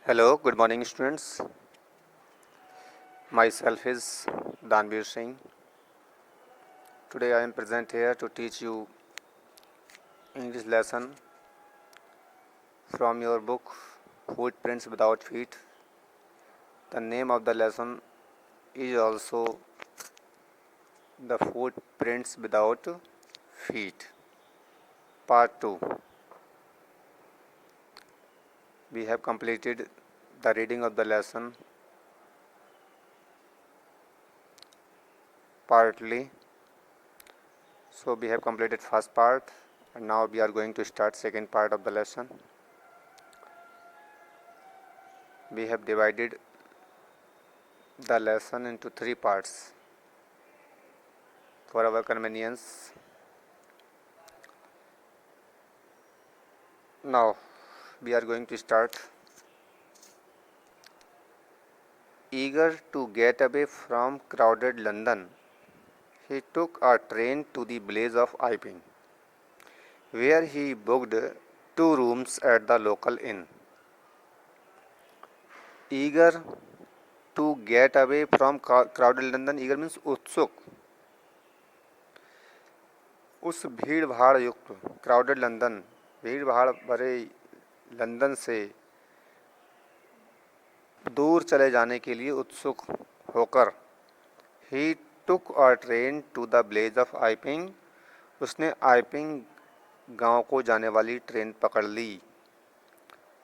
Hello, good morning students. Myself is Danbir Singh. Today I am present here to teach you English lesson from your book Footprints Without Feet. The name of the lesson is also The Footprints Without Feet. Part 2. We have completed the reading of the lesson partly. So we have completed first part and now we are going to start second part of the lesson. We have divided the lesson into 3 parts for our convenience. Now we are going to start. Eager to get away from crowded London, he took a train to the blaze of Iping, where he booked 2 rooms at the local inn. Eager to get away from crowded London, eager means उत्सुक, उस भीड़ भाड़ युक्त crowded London, भीड़ भाड़ भरे London से दूर चले जाने के लिए उत्सुक होकर he took a train to the blaze of Iping, उसने आइपिंग गांव को जाने वाली ट्रेन पकड़ ली.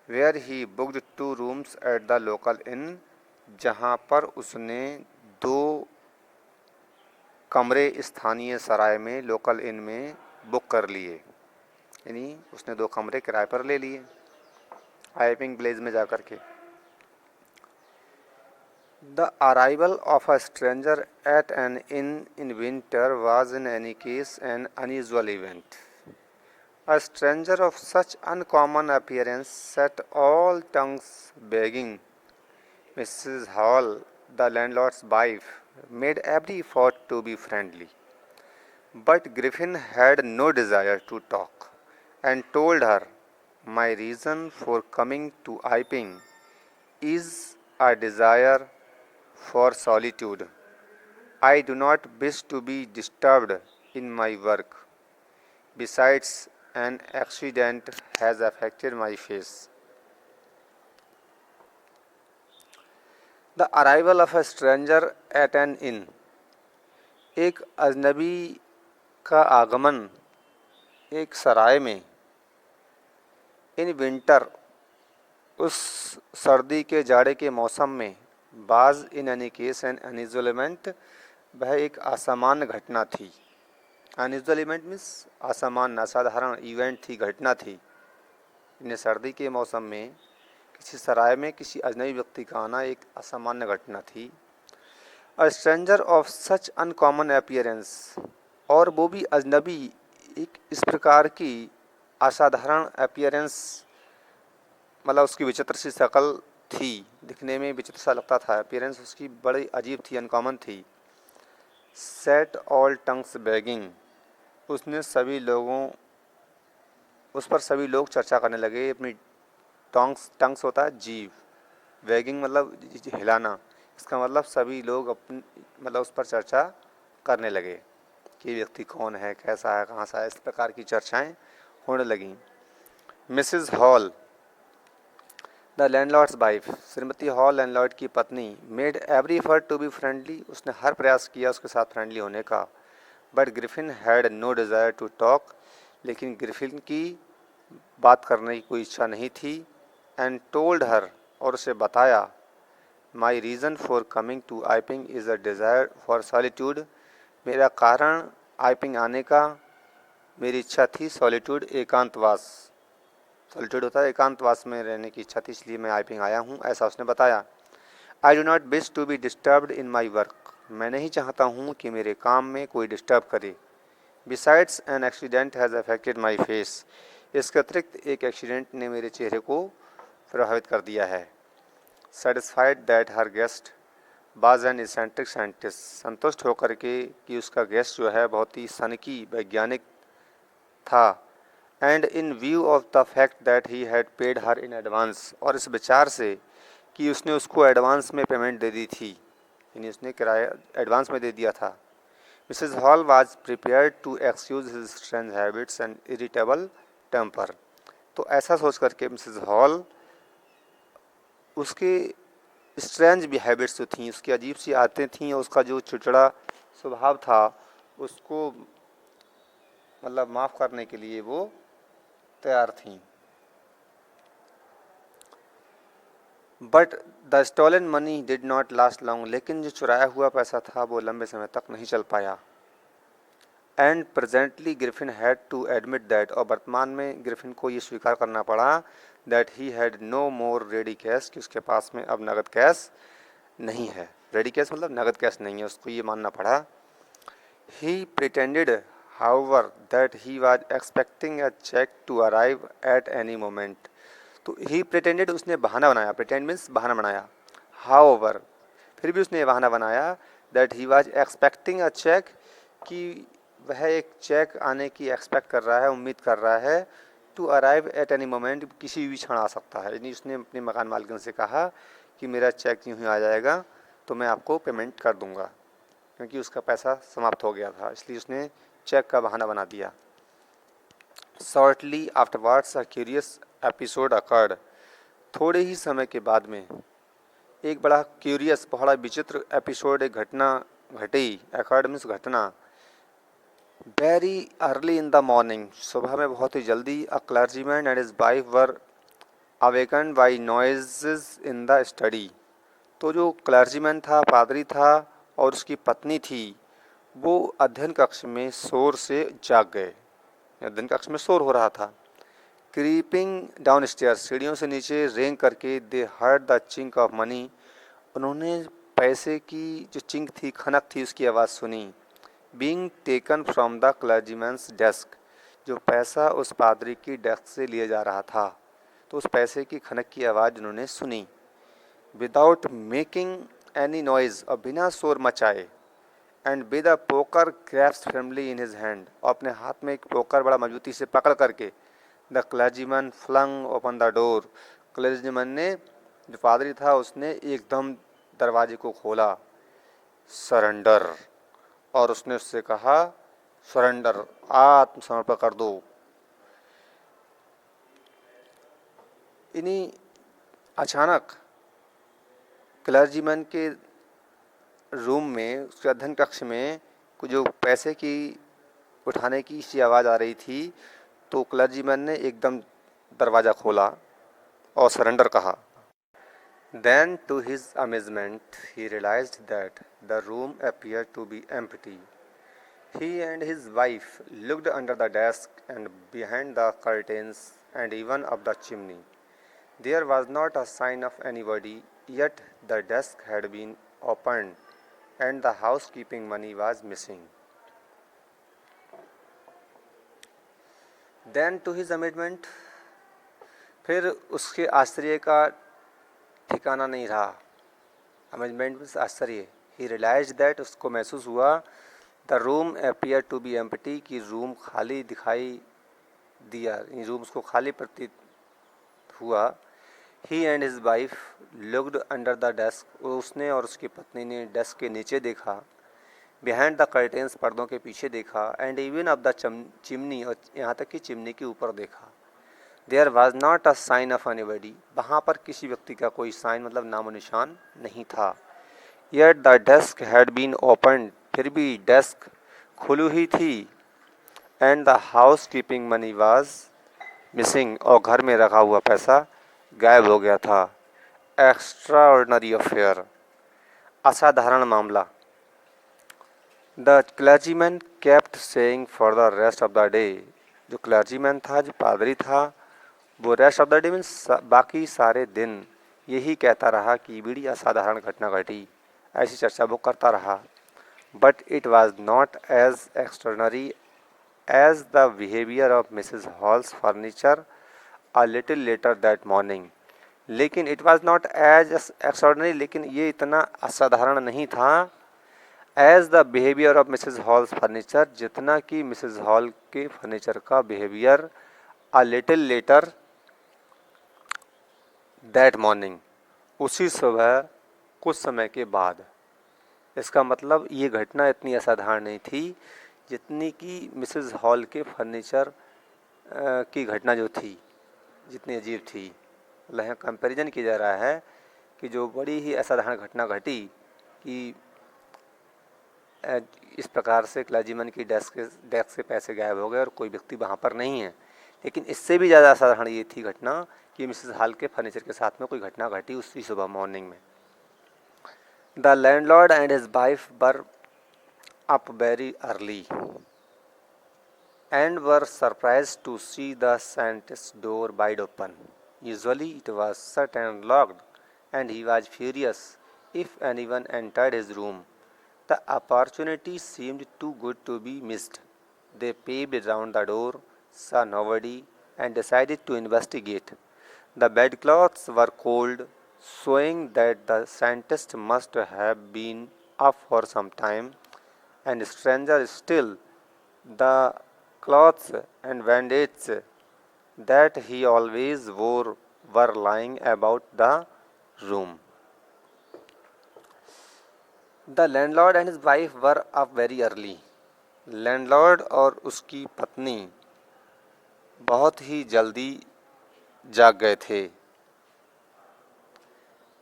Where he booked 2 rooms at the local inn, जहां पर उसने 2 कमरे स्थानीय सराय में लोकल इन में बुक कर लिए, यानी उसने 2 कमरे किराए पर ले लिए आइपिंग ब्लेज में जाकर के. The arrival of a stranger at an inn in winter was in any case an unusual event. A stranger of such uncommon appearance set all tongues wagging. Mrs. Hall, the landlord's wife, made every effort to be friendly. But Griffin had no desire to talk, and told her, "My reason for coming to Iping is a desire for solitude. I do not wish to be disturbed in my work. Besides, an accident has affected my face." The arrival of a stranger at an inn. एक अजनबी का आगमन एक सराय में. In winter, उस सर्दी के जाड़े के मौसम में. बाज in any case N unusual event, वह एक असामान्य घटना थी. अनयूजुअल इवेंट मीन्स असामान्य, असाधारण इवेंट थी, घटना थी. इन सर्दी के मौसम में किसी सराय में किसी अजनबी व्यक्ति का आना एक असामान्य घटना थी. A stranger of such uncommon appearance, और वो भी अजनबी, एक इस प्रकार की असाधारण अपीयरेंस, मतलब उसकी विचित्र सी शक्ल थी, दिखने में विचित्र सा लगता था. अपीयरेंस उसकी बड़ी अजीब थी, अनकॉमन थी. सेट ऑल टंग्स बैगिंग, उसने सभी लोगों, उस पर सभी लोग चर्चा करने लगे. अपनी टंग्स होता है जीव, बैगिंग मतलब हिलाना. इसका मतलब सभी लोग अपनी, मतलब उस पर चर्चा करने लगे कि व्यक्ति कौन है, कैसा है, कहाँ सा है. इस प्रकार की चर्चाएं होने लगीं. Mrs Hall, the landlord's wife, श्रीमती हॉल लैंडलॉर्ड की पत्नी. Made every effort to be friendly, उसने हर प्रयास किया उसके साथ फ्रेंडली होने का. But Griffin had no desire to talk, लेकिन ग्रिफिन की बात करने की कोई इच्छा नहीं थी. एंड टोल्ड हर, और उसे बताया. My reason for coming to Iping is a desire for solitude, मेरा कारण आइपिंग आने का, मेरी इच्छा थी सॉलिट्यूड, एकांतवास. सॉलिट्यूड होता है एकांतवास में रहने की इच्छा थी, इसलिए मैं आइपिंग आया हूँ, ऐसा उसने बताया. I do not wish to be disturbed in my work, मैं नहीं चाहता हूँ कि मेरे काम में कोई डिस्टर्ब करे. Besides an accident has affected my face, इसके अतिरिक्त एक एक्सीडेंट ने मेरे चेहरे को प्रभावित कर दिया है. सेटिस्फाइड दैट हर गेस्ट बाज एन इसेंट्रिक साइंटिस्ट, संतुष्ट होकर के कि उसका गेस्ट जो है बहुत ही सनकी वैज्ञानिक था. And in view of the fact that he had paid her in advance, और इस विचार से कि उसने उसको एडवांस में पेमेंट दे दी थी, यानी उसने किराया एडवांस में दे दिया था। Mrs Hall was prepared to excuse his strange habits and irritable temper. तो ऐसा सोच करके मिसेस हॉल उसके स्ट्रेंज भी हैबिट्स जो थी, उसकी अजीब सी आदतें थीं और उसका जो चिड़चिड़ा स्वभाव था, उसको मतलब माफ़ करने के लिए वो तैयार थीं। But the stolen money did not last long, लेकिन जो चुराया हुआ पैसा था वो लंबे समय तक नहीं चल पाया। And presently Griffin had to admit that, और वर्तमान में ग्रिफिन को ये स्वीकार करना पड़ा that he had no more ready cash, कि उसके पास में अब नगद कैश नहीं है। रेडी कैश मतलब नगद कैश नहीं है, उसको ये मानना पड़ा। He pretended however that he was expecting a cheque to arrive at any moment. तो ही प्रिटेंडेड, उसने बहाना बनाया, प्रिटेंड मीन्स बहाना बनाया। हाउवर, फिर भी उसने ये बहाना बनाया that he was expecting a cheque, कि वह एक चेक आने की एक्सपेक्ट कर रहा है, उम्मीद कर रहा है। To arrive at any moment, किसी भी क्षण आ सकता है, यानी उसने अपने मकान मालिक से कहा कि मेरा चेक यूँ ही आ जाएगा तो मैं आपको पेमेंट कर दूंगा, क्योंकि उसका पैसा समाप्त हो गया था, इसलिए उसने चेक का बहाना बना दिया। Shortly afterwards a curious episode occurred, थोड़े ही समय के बाद में एक बड़ा क्यूरियस, बड़ा विचित्र एपिसोड, एक घटना घटी। अकर्ड मीन्स घटना। Very early in the morning, सुबह में बहुत ही जल्दी, a clergyman and his wife were awaken by noises in the study. तो जो क्लर्जीमैन था, पादरी था, और उसकी पत्नी थी, वो अध्ययन कक्ष में शोर से जाग गए। अध्ययन कक्ष में शोर हो रहा था। क्रीपिंग डाउन स्टेयर्स, सीढ़ियों से नीचे रेंग करके, दे heard the chink of money, उन्होंने पैसे की जो चिंक थी, खनक थी, उसकी आवाज़ सुनी। Being taken from the clergyman's desk, जो पैसा उस पादरी की डेस्क से लिया जा रहा था, तो उस पैसे की खनक की आवाज़ उन्होंने सुनी। विदाउट मेकिंग एनी नॉइज, और बिना शोर मचाए। And with a poker grasps firmly in his hand, और अपने हाथ में एक पोकर बड़ा मजबूती से पकड़ करके, the clergyman flung open the door, clergyman ने, जो पादरी था, उसने एकदम दरवाजे को खोला। सरेंडर, और उसने उससे कहा सरेंडर, आत्मसमर्पण कर दो। इन्हीं अचानक क्लर्जीमैन के रूम में, उसके अध्ययन कक्ष में, जो पैसे की उठाने की सी आवाज़ आ रही थी, तो क्लर्जीमैन ने एकदम दरवाज़ा खोला और सरेंडर कहा। Then to his amazement he realized that the room appeared to be empty. He and his wife looked under the desk and behind the curtains and even up the chimney. There was not a sign of anybody, yet the desk had been opened and the housekeeping money was missing. Then to his amazement, फिर उसके आश्चर्य का ठिकाना नहीं रहा। Amazement means आश्चर्य। ही realise that, उसको महसूस हुआ, the room appear to be empty, कि रूम खाली दिखाई दिया, रूम उसको खाली प्रतीत हुआ। He and his wife looked under the desk, उसने और उसकी पत्नी ने डेस्क के नीचे देखा। बिहाइंड द कर्टेंस, पर्दों के पीछे देखा। And even of the chimney, और यहाँ तक कि चिमनी के ऊपर देखा। There was not a sign of anybody, वहाँ पर किसी व्यक्ति का कोई साइन मतलब नामो निशान नहीं था। Yet the desk had been open, फिर भी डेस्क खुली हुई थी। And the house keeping money was missing, और घर में रखा हुआ पैसा गायब हो गया था। एक्स्ट्रा ऑर्डनरी अफेयर, असाधारण मामला। The clergyman kept saying for the rest of the day, जो क्लर्जीमैन था, जो पादरी था, वो rest of the day means बाकी सारे दिन यही कहता रहा कि बड़ी असाधारण घटना घटी, ऐसी चर्चा वो करता रहा। But it was not as extraordinary as the behaviour of Mrs Hall's furniture a little later that morning, लेकिन it was not as extraordinary, लेकिन ये इतना असाधारण नहीं था as the behaviour of Mrs Hall's furniture, जितना कि मिसेस हॉल के फर्नीचर का behaviour a little later that morning, उसी सुबह कुछ समय के बाद। इसका मतलब ये घटना इतनी असाधारण नहीं थी जितनी कि मिसेस हॉल के फर्नीचर की घटना जो थी जितनी अजीब थी। मतलब यहाँ कंपैरिजन किया जा रहा है कि जो बड़ी ही असाधारण घटना घटी कि इस प्रकार से क्लर्जीमैन की डेस्क से पैसे गायब हो गए और कोई व्यक्ति वहाँ पर नहीं है। लेकिन इससे भी ज़्यादा असाधारण ये थी घटना कि मिसेस हॉल के फर्नीचर के साथ में कोई घटना घटी उसी सुबह मॉर्निंग में। The landlord and his wife were up very early and were surprised to see the scientist's door wide open. Usually it was shut and locked, and he was furious if anyone entered his room. The opportunity seemed too good to be missed. They peeped round the door, saw nobody, and decided to investigate. The bedclothes were cold, showing that the scientist must have been up for some time, and stranger still, the clothes and bandages that he always wore were lying about the room. The landlord and his wife were up very early. Landlord और उसकी पत्नी बहुत ही जल्दी जाग गए थे।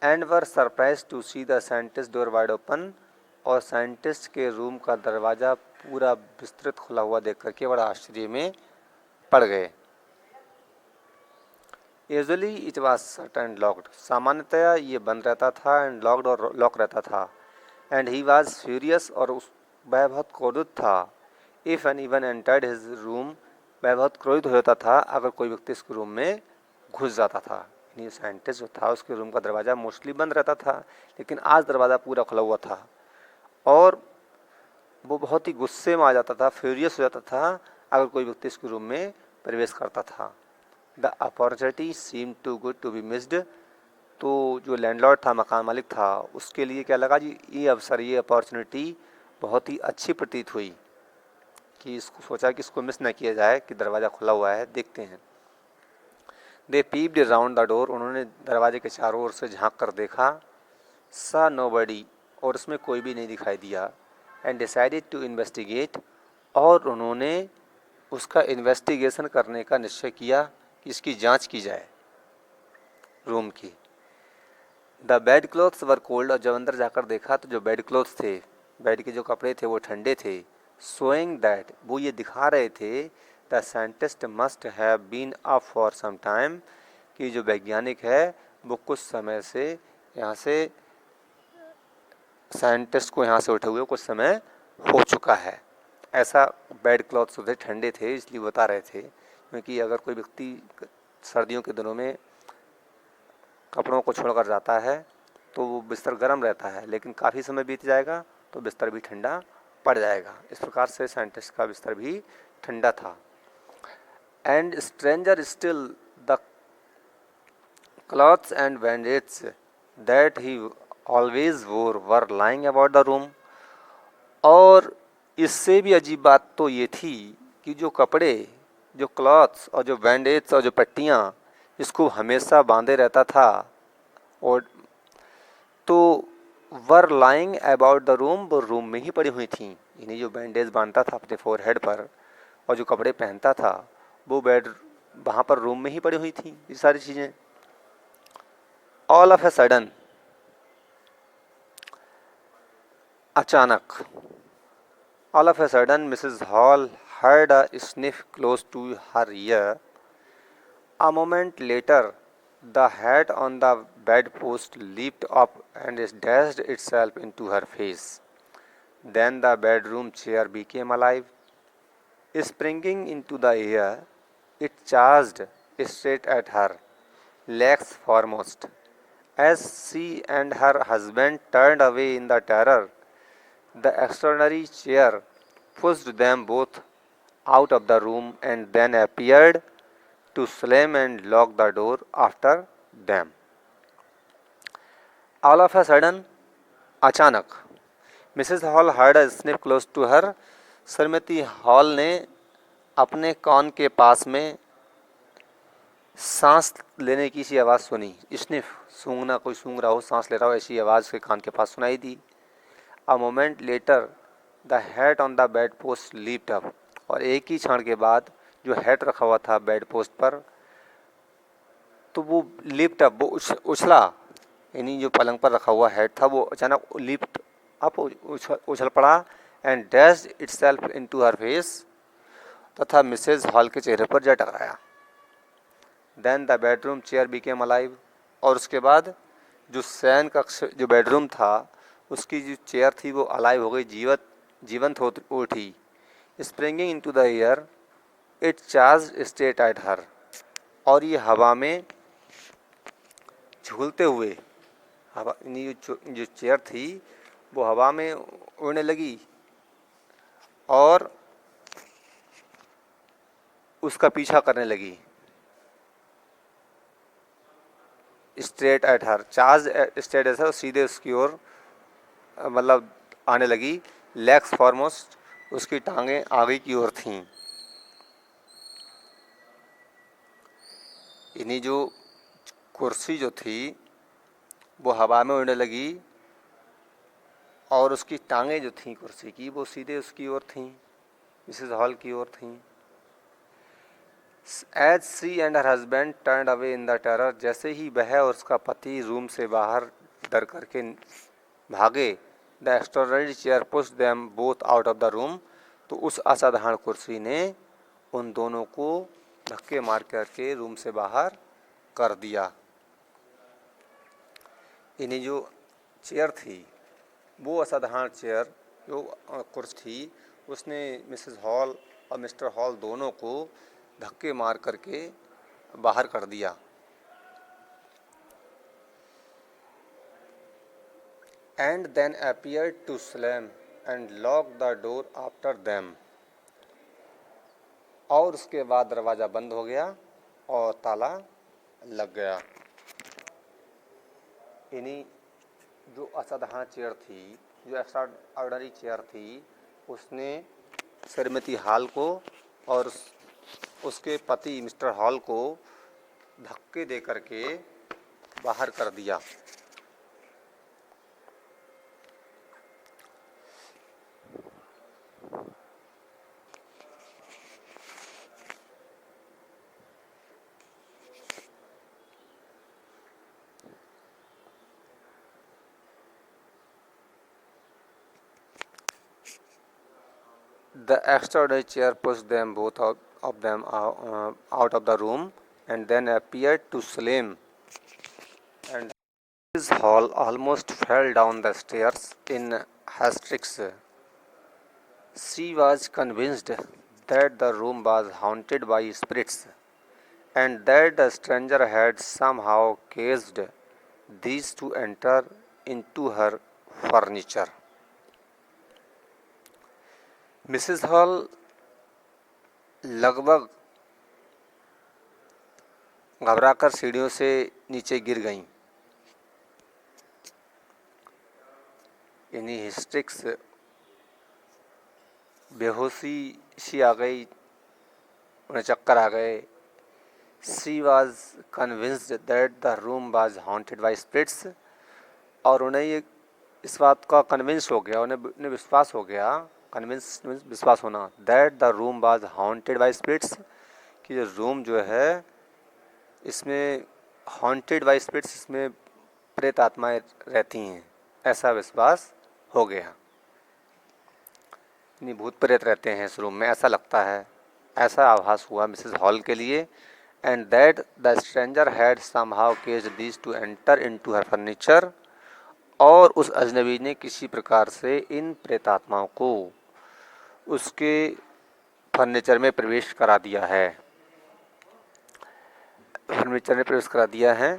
And were surprise to see the scientist door wide open, और साइंटिस्ट के रूम का दरवाज़ा पूरा विस्तृत खुला हुआ देख करके बड़ा आश्चर्य में पड़ गए। Usually it was shut and locked, सामान्यतया ये बंद रहता था, एंड लॉक्ड और लॉक रहता था। एंड ही वाज फ्यूरियस, और वह बहुत क्रोधित था। If an even entered his room, वह बहुत क्रोधित हो जाता था अगर कोई व्यक्ति इसके रूम में घुस जाता था। यानी साइंटिस्ट जो था उसके रूम का दरवाज़ा मोस्टली बंद रहता था, लेकिन आज दरवाज़ा पूरा खुला हुआ था और वो बहुत ही गुस्से में आ जाता था, फ्यूरियस हो जाता था अगर कोई व्यक्ति इसके रूम में प्रवेश करता था। The opportunity seem too good to be missed, तो जो लैंडलॉर्ड था, मकान मालिक था, उसके लिए क्या लगा जी, ये अवसर, ये अपॉर्चुनिटी बहुत ही अच्छी प्रतीत हुई कि इसको सोचा कि इसको मिस न किया जाए कि दरवाज़ा खुला हुआ है, देखते हैं। दे पीप्ड राउंड द डोर, उन्होंने दरवाजे के चारों ओर से झांक कर देखा। सा नोबडी, और उसमें कोई भी नहीं दिखाई दिया। एंड डिसाइडेड टू इन्वेस्टिगेट, और उन्होंने उसका इन्वेस्टिगेशन करने का निश्चय किया कि इसकी जांच की जाए रूम की। The bed clothes were cold, और जब अंदर जाकर देखा तो जो बेड क्लोथ्स थे, बेड के जो कपड़े थे वो ठंडे थे। शोइंग दैट, वो ये दिखा रहे थे, the scientist must have been up for some time, कि जो वैज्ञानिक है वो कुछ समय से यहाँ से, साइंटिस्ट को यहाँ से उठे हुए कुछ समय हो चुका है। ऐसा बेड क्लॉथ्स थे, ठंडे थे, इसलिए बता रहे थे, क्योंकि अगर कोई व्यक्ति सर्दियों के दिनों में कपड़ों को छोड़कर जाता है तो वो बिस्तर गर्म रहता है, लेकिन काफ़ी समय बीत जाएगा तो बिस्तर भी ठंडा पड़ जाएगा। इस प्रकार से साइंटिस्ट का बिस्तर भी ठंडा था। And stranger still, the clothes and bandages that he always wore were lying about the room, और इससे भी अजीब बात तो ये थी कि जो कपड़े, जो क्लॉथ्स और जो बैंडेड्स और जो पट्टियाँ इसको हमेशा बांधे रहता था, और तो वर लाइंग अबाउट द रूम, वो रूम में ही पड़ी हुई थी। यानी जो बैंडेज बांधता था अपने फोरहेड पर और जो कपड़े पहनता था वो बेड वहाँ पर रूम में ही पड़ी हुई थी, ये सारी चीज़ें। ऑल ऑफ ए सडन, अचानक, all of a sudden Mrs hall heard a sniff close to her ear. A moment later, the hat on the bedpost leaped up and dashed itself into her face. Then the bedroom chair became alive. Springing into the air, it charged straight at her, legs foremost. As she and her husband turned away in the terror, the extraordinary chair pushed them both out of the room and then appeared to slam and lock the door after them. All of a sudden, अचानक, Mrs hall heard a sniff close to her. Shrimati hall ने अपने कान के पास में सांस लेने की सी आवाज़ सुनी। स्निफ, सूंघना, कोई सूंघ रहा हो, सांस ले रहा हो, ऐसी आवाज़ उसके कान के पास सुनाई दी। A moment later the head on the bedpost leaped up, और एक ही क्षण के बाद जो हेड रखा हुआ था बेड पोस्ट पर, तो वो लिफ्ट अप, वो उछला, यानी जो पलंग पर रखा हुआ हेड था वो अचानक लिफ्ट अप, उछल पड़ा, and dashed itself into her face, तथा मिसेज हॉल के चेहरे पर जा टकराया। Then the bedroom chair became alive, और उसके बाद जो शयन कक्ष, जो बेडरूम था, उसकी जो चेयर थी वो अलाइव हो गई, जीवंत हो उठी। Springing into the air it charge state at her, और ये हवा में झूलते हुए, हवा, जो चेयर थी वो हवा में उड़ने लगी और उसका पीछा करने लगी। Straight at her, charge straight at her, सीधे उसकी ओर मतलब आने लगी। लेग्स फॉरमोस्ट, उसकी टांगें आगे की ओर थीं। इन्हीं जो कुर्सी जो थी वो हवा में उड़ने लगी और उसकी टांगें जो थीं कुर्सी की वो सीधे उसकी ओर थीं, मिसेस हॉल की ओर थीं। As she and her husband turn away in the terror, जैसे ही वह और उसका पति रूम से बाहर डर करके भागे, the extraordinary chair pushed them both out of the room, तो उस असाधारण कुर्सी ने उन दोनों को धक्के मार करके रूम से बाहर कर दिया। इन्हीं जो चेयर थी वो असाधारण चेयर, जो कुर्सी थी, उसने मिसेस हॉल और मिस्टर हॉल दोनों को धक्के मार करके बाहर कर दिया। And then appeared to slam and lock the door after them, और उसके बाद दरवाज़ा बंद हो गया और ताला लग गया। इन्हीं जो असाधारण चेयर थी, जो एक्स्ट्राऑर्डिनरी चेयर थी, उसने श्रीमती हॉल को और उसके पति मिस्टर हॉल को धक्के दे करके बाहर कर दिया। The extraordinary chair pushed them both of them out of the room and then appeared to Slim, and his hall almost fell down the stairs in hysterics. She was convinced that the room was haunted by spirits and that the stranger had somehow caused these to enter into her furniture. Mrs hall लगभग घबराकर सीढ़ियों से नीचे गिर गईं। इन्हीं हिस्ट्रिक्स, बेहोशी सी आ गई, उन्हें चक्कर आ गए। She was convinced that the room was haunted by spirits, और उन्हें ये इस बात का कन्विंस हो गया, उन्हें विश्वास हो गया, कन्विंस विश्वास होना, that the room was haunted by spirits, कि जो रूम जो है इसमें हॉन्टेड बाय स्पिरिट्स, इसमें प्रेत आत्माएं रहती हैं, ऐसा विश्वास हो गया। नहीं, भूत प्रेत रहते हैं इस रूम में, ऐसा लगता है, ऐसा आभास हुआ मिसेस हॉल के लिए। And that the stranger had somehow केस्ड these two enter into her furniture, और उस अजनबी ने किसी प्रकार से इन प्रेतात्माओं को उसके फर्नीचर में प्रवेश करा दिया है, फर्नीचर में प्रवेश करा दिया है।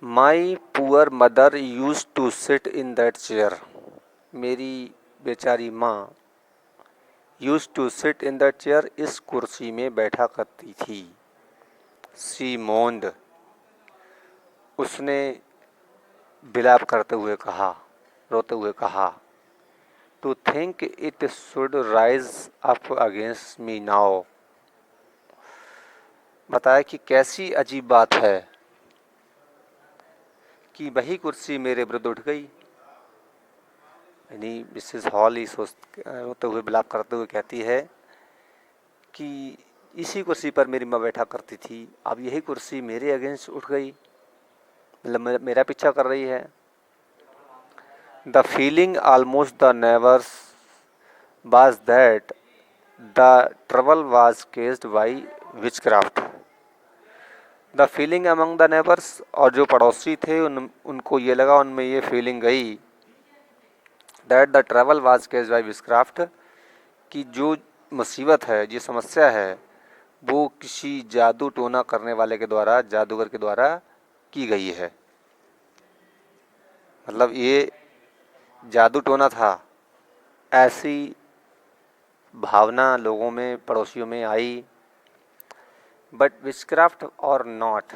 My poor mother use to sit in that chair, मेरी बेचारी माँ use to sit in that chair, इस कुर्सी में बैठा करती थी। शी मोन्ड, उसने विलाप करते हुए कहा, रोते हुए कहा, to think it should rise up against me now, बताया कि कैसी अजीब बात है कि वही कुर्सी मेरे विरुद्ध उठ गई। यानी मिसेस हॉल ही रोते हुए विलाप करते हुए कहती है कि इसी कुर्सी पर मेरी माँ बैठा करती थी, अब यही कुर्सी मेरे अगेंस्ट उठ गई, मतलब मेरा पीछा कर रही है। The feeling almost the नेवर्स was that the trouble was caused by witchcraft. The feeling among the neighbours, और जो पड़ोसी थे उनको ये लगा, उनमें ये फीलिंग गई that the trouble was caused by witchcraft, कि जो मुसीबत है, जो समस्या है, वो किसी जादू टोना करने वाले के द्वारा, जादूगर के द्वारा की गई है। मतलब ये जादू टोना था, ऐसी भावना लोगों में, पड़ोसियों में आई। बट विचक्राफ्ट और not,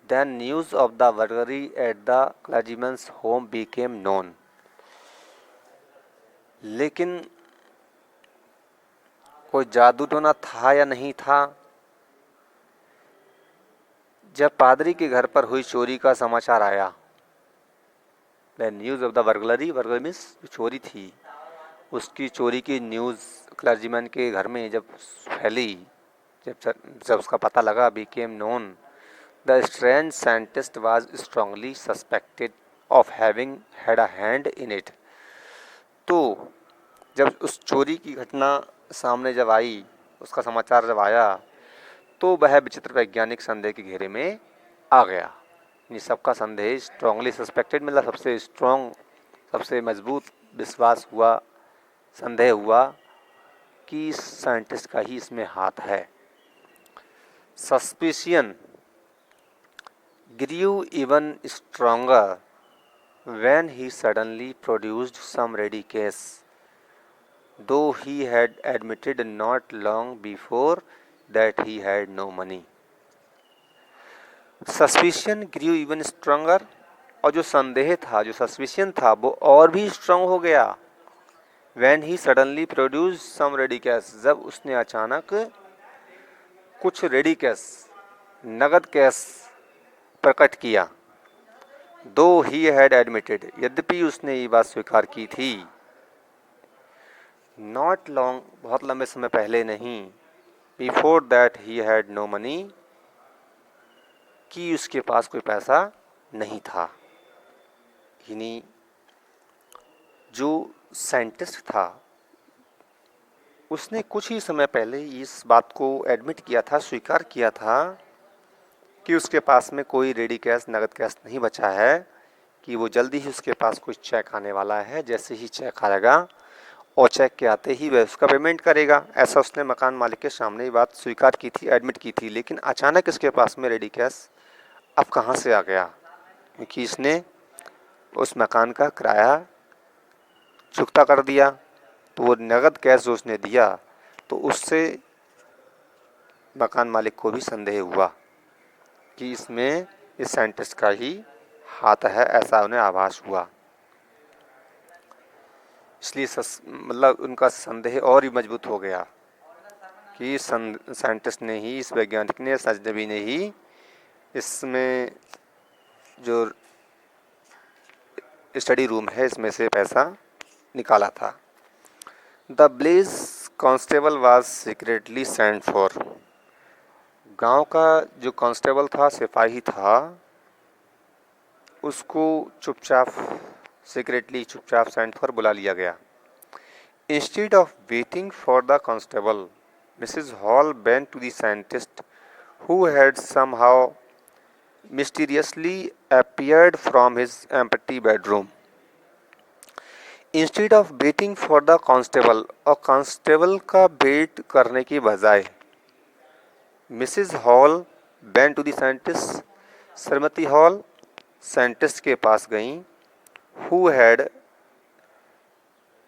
then news of the burglary at the clergyman's home became known. लेकिन कोई जादू टोना था या नहीं था, जब पादरी के घर पर हुई चोरी का समाचार आया, the news of the burglary, burglary means चोरी थी, उसकी चोरी की न्यूज़ क्लर्जीमैन के घर में जब फैली, जब उसका पता लगा, became known, the strange scientist was strongly suspected of having had a hand in it. तो जब उस चोरी की घटना सामने जब आई, उसका समाचार जब आया, तो वह विचित्र वैज्ञानिक संदेह के घेरे में आ गया। ये सबका संदेह स्ट्रांगली सस्पेक्टेड, मतलब सबसे स्ट्रांग, सबसे मजबूत विश्वास हुआ, संदेह हुआ कि साइंटिस्ट का ही इसमें हाथ है। Suspicion grew even stronger when he suddenly produced some ready case, though he had admitted not long before that he had no money. Suspicion grew even stronger, और जो संदेह था, जो सस्पिशियन था, वो और भी स्ट्रांग हो गया when he suddenly produced some ready cash, जब उसने अचानक कुछ रेडी कैश, नगद कैश प्रकट किया। दो ही हैड एडमिटेड, यद्यपि उसने ये बात स्वीकार की थी, नॉट लॉन्ग, बहुत लंबे समय पहले नहीं, before that he had no money, कि उसके पास कोई पैसा नहीं था। यानी जो साइंटिस्ट था, उसने कुछ ही समय पहले इस बात को एडमिट किया था, स्वीकार किया था कि उसके पास में कोई रेडी कैश, नगद कैश नहीं बचा है, कि वो जल्दी ही उसके पास कुछ चेक आने वाला है, जैसे ही चेक आएगा और चेक के आते ही वह उसका पेमेंट करेगा। ऐसा उसने मकान मालिक के सामने ये बात स्वीकार की थी, एडमिट की थी। लेकिन अचानक इसके पास में रेडी कैश अब कहाँ से आ गया, क्योंकि इसने उस मकान का किराया चुकता कर दिया, तो वो नगद कैश जो उसने दिया, तो उससे मकान मालिक को भी संदेह हुआ कि इसमें इस साइंटिस्ट का ही हाथ है, ऐसा उन्हें आभास हुआ। इसलिए मतलब उनका संदेह और भी मजबूत हो गया कि साइंटिस्ट ने ही, इस वैज्ञानिक ने, अजनबी ने ही इसमें जो स्टडी रूम है, इसमें से पैसा निकाला था। The blaze constable was secretly sent for, गांव का जो कांस्टेबल था, सिपाही था, उसको चुपचाप, सीक्रेटली चुपचाप सेंट फॉर बुला लिया गया। Instead of waiting for the constable, Mrs Hall bent to the scientist who had somehow mysteriously appeared from his empty bedroom. Instead of waiting for the constable, और कांस्टेबल का wait करने की बजाय Mrs Hall bent to the scientist, श्रीमती Hall scientist के पास गईं, who had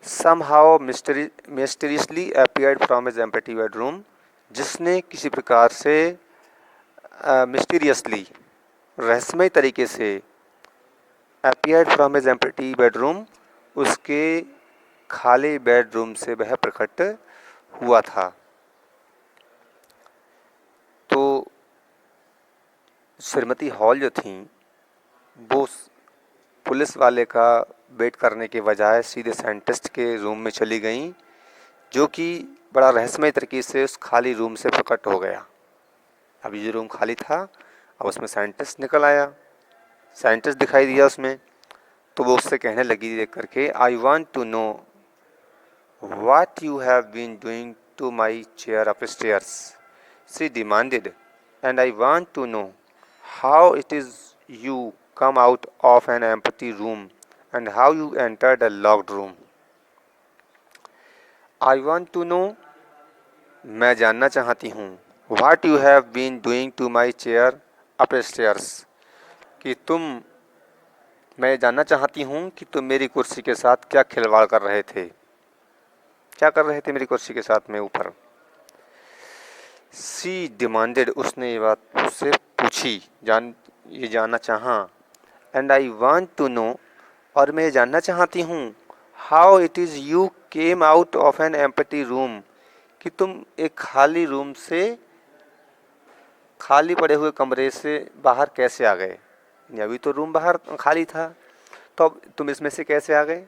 somehow mysteriously appeared from his empty bedroom, जिसने किसी प्रकार से मिस्टीरियसली, रहस्यमय तरीके से, appeared from his empty bedroom, उसके खाली बेडरूम से वह प्रकट हुआ था। तो श्रीमती हॉल जो थी वो पुलिस वाले का वेट करने के बजाय सीधे साइंटिस्ट के रूम में चली गई, जो कि बड़ा रहस्यमय तरीके से उस खाली रूम से प्रकट हो गया। अब ये जो रूम खाली था, अब उसमें साइंटिस्ट निकल आया, साइंटिस्ट दिखाई दिया उसमें। तो वो उससे कहने लगी देख करके, I want to know what you have been doing to my chair upstairs, she demanded, and I want to know how it is you come out of an empty room and how you entered a locked room. I want to know, मैं जानना चाहती हूँ, what you have been doing to my chair upstairs, कि मैं जानना चाहती हूँ कि तुम मेरी कुर्सी के साथ क्या खिलवाड़ कर रहे थे, क्या कर रहे थे मेरी कुर्सी के साथ में ऊपर। सी डिमांडेड, उसने ये बात उससे पूछी, ये जानना चाहा। And I want to know, और मैं जानना चाहती हूँ, how it is you came out of an empty room, कि तुम एक खाली रूम से, खाली पड़े हुए कमरे से बाहर कैसे आ गए। अभी तो रूम बाहर खाली था, तो अब तुम इसमें से कैसे आ गए।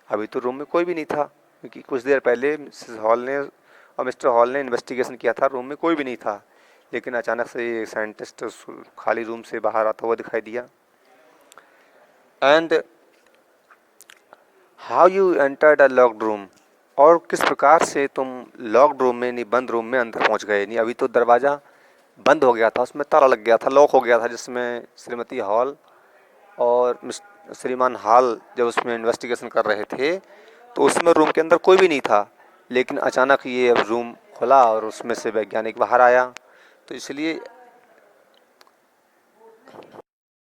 अभी तो रूम में कोई भी नहीं था, क्योंकि कुछ देर पहले मिसेस हॉल ने और मिस्टर हॉल ने इन्वेस्टिगेशन किया था, रूम में कोई भी नहीं था। लेकिन अचानक से ये साइंटिस्ट उस खाली रूम से बाहर आता हुआ दिखाई दिया। And how you entered a locked room, और किस प्रकार से तुम लॉक्ड रूम में, नहीं बंद रूम में अंदर पहुंच गए। नहीं अभी तो दरवाज़ा बंद हो गया था, उसमें ताला लग गया था, लॉक हो गया था, जिसमें श्रीमती हॉल और श्रीमान हॉल जब उसमें इन्वेस्टिगेशन कर रहे थे तो उसमें रूम के अंदर कोई भी नहीं था। लेकिन अचानक ये अब रूम खुला और उसमें से वैज्ञानिक बाहर आया, तो इसलिए